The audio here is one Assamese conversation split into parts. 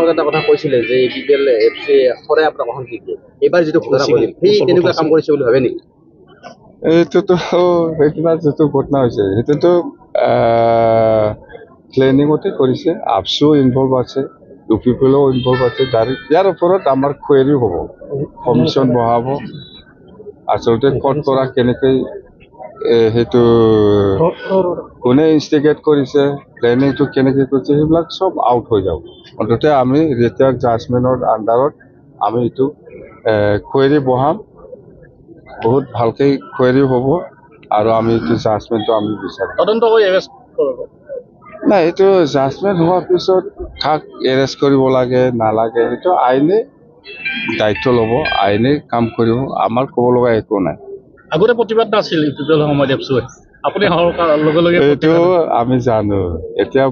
দৰ্শক এটা কথা কৈছিলে যে APPL FC সদায় আপোনাক অশান্তি দিয়ে, এইবাৰ যিটো ঘটনা কৰিছিল সেই তেনেকুৱা কাম কৰিছে বুলি ভাবে নেকি? এইটোতো সেইদিনা যিটো ঘটনা হৈছে সেইটোতো প্লেনিঙতে কৰিছে, আপছো ইনভলভ আছে, UPPLও ইনভলভ আছে। ডাইৰেক্ট ইয়াৰ ওপৰত আমাৰ কুৱেৰি হ'ব, কমিশ্যন বহাব, আচলতে ক'ত পৰা কেনেকৈ সেইটো কোনে ইনষ্টিগেট কৰিছে, প্লেনিংটো কেনেকৈ কৰিছে, সেইবিলাক চব আউট হৈ যাব। অন্ততে আমি ৰিটায়াৰ জাজমেণ্টৰ আণ্ডাৰত আমি এইটো কুৱেৰি বহাম, বহুত ভালকৈ কুৱেৰি হ'ব আৰু আমি এইটো জাজমেণ্টটো আমি বিচাৰিম। তদন্ত কৰি এৰেষ্ট কৰিব নাই, এইটো জাজমেণ্ট হোৱাৰ পিছত কাক এৰেষ্ট কৰিব লাগে নালাগে সেইটো আইনে দায়িত্ব ল'ব, আইনে কাম কৰিব, আমাৰ ক'ব লগা একো নাই। আগতে প্ৰতিবাদ নাছিল APPL সময়ত এফচুৱে, আপুনি লগে লগে এইটো আমি জানো। এতিয়া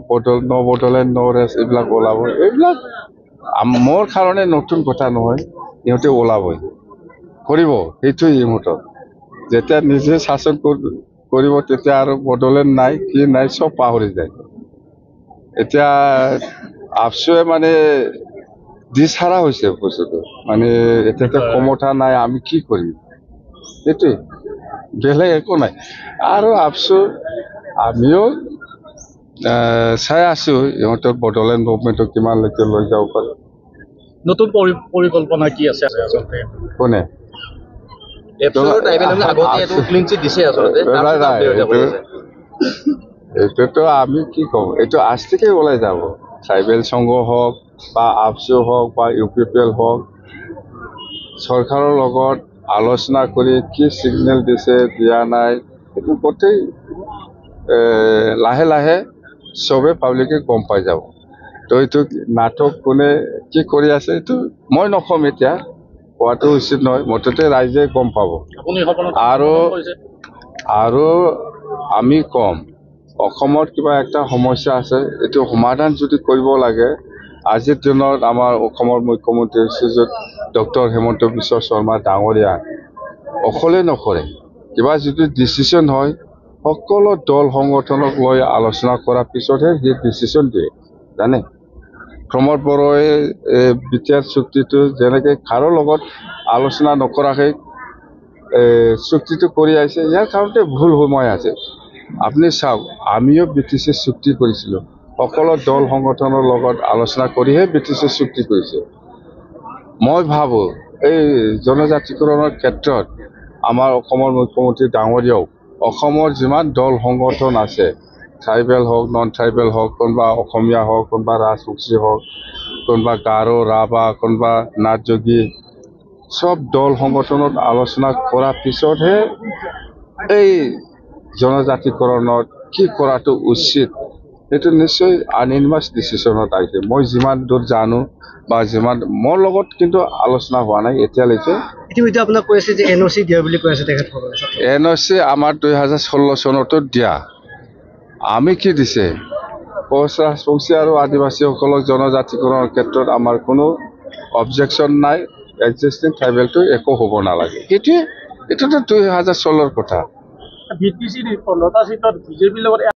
বদলে ন ৰেষ্ট এইবিলাক ওলাব, এইবিলাক মোৰ কাৰণে নতুন কথা নহয়, সিহঁতে ওলাবই, কৰিব। সেইটো ইহঁতৰ যেতিয়া নিজে শাসন কৰিব তেতিয়া আৰু বদলেন নাই কি নাই চব পাহৰি যায়। এতিয়া আপচুৱে মানে দিশহাৰা হৈছে বস্তুটো, মানে এতিয়াতো ক্ষমতা নাই, আমি কি কৰিম, সেইটোৱে, বেলেগ একো নাই। আৰু আপচু আমিও চাই আছো ইহঁতৰ বড়োলেণ্ড মুভমেণ্টক কিমানলৈকে লৈ যাব পাৰে। নতুন পৰিকল্পনা কি আছে আচলতে? কোনে এইটোতো আমি কি কম, এইটো আজটিকে ওলাই যাব। ট্ৰাইবেল সংঘ হওক বা আপচু হওক বা UPPL হওক, চৰকাৰৰ লগত আলোচনা কৰি কি ছিগনেল দিছে দিয়া নাই এইটো গোটেই লাহে লাহে চবে পাব্লিকে গম পাই যাব। তো এইটো নাটক কোনে কি কৰি আছে এইটো মই নকম, এতিয়া কোৱাটো উচিত নহয়, মুঠতে ৰাইজে গম পাব। আৰু আমি কম, অসমত কিবা একটা সমস্যা আছে, এইটো সমাধান যদি কৰিব লাগে, আজিৰ দিনত আমাৰ অসমৰ মুখ্যমন্ত্ৰী শ্ৰীযুত ডক্টৰ হিমন্ত বিশ্ব শৰ্মা ডাঙৰীয়া অকলে নকৰে, কিবা যদি ডিচিশ্যন হয় সকলো দল সংগঠনক লৈ আলোচনা কৰাৰ পিছতহে সি ডিচিশ্যন দিয়ে, জানে। প্ৰমোদ বড়োৱে BTR চুক্তিটো যেনেকৈ কাৰো লগত আলোচনা নকৰাকৈ চুক্তিটো কৰি আহিছে, ইয়াৰ কাৰণতে ভুল সময় আছে। আপুনি চাওক, আমিও BTC চুক্তি কৰিছিলোঁ, সকলো দল সংগঠনৰ লগত আলোচনা কৰিহে BTC চুক্তি কৰিছে। মই ভাবোঁ এই জনজাতিকৰণৰ ক্ষেত্ৰত আমাৰ অসমৰ মুখ্যমন্ত্ৰী ডাঙৰীয়াও অসমৰ যিমান দল সংগঠন আছে, ট্ৰাইবেল হওক নন ট্ৰাইবেল হওক, কোনোবা অসমীয়া হওক, কোনোবা ৰাজবংশী হওক, কোনোবা গাৰো ৰাভা, কোনোবা নাথযোগী, সব দল সংগঠনত আলোচনা কৰাৰ পিছতহে এই জনজাতিকৰণত কি কৰাটো উচিত সেইটো নিশ্চয় আনইনমাছ ডিচিশ্যনত আহিছে। মই যিমান দূৰ জানো বা যিমান মোৰ লগত কিন্তু আলোচনা হোৱা নাই এতিয়ালৈকে। ইতিমধ্যে আপোনাক কৈ আছে যে NOC দিয়া বুলি কৈ আছে তেখেতসকলে। NOC আমাৰ 2016 চনতো দিয়া, আমি কি দিছে, কোচ ৰাজবংশী আৰু আদিবাসীসকলক জনজাতিকৰণৰ ক্ষেত্ৰত আমাৰ কোনো অবজেকশ্যন নাই, এক্সিষ্টিং ট্ৰাইবেলটো একো হ'ব নালাগে, সেইটোৱে। এইটোতো 2016 কথা। BTC 15টা সিটত BJPৰ লগত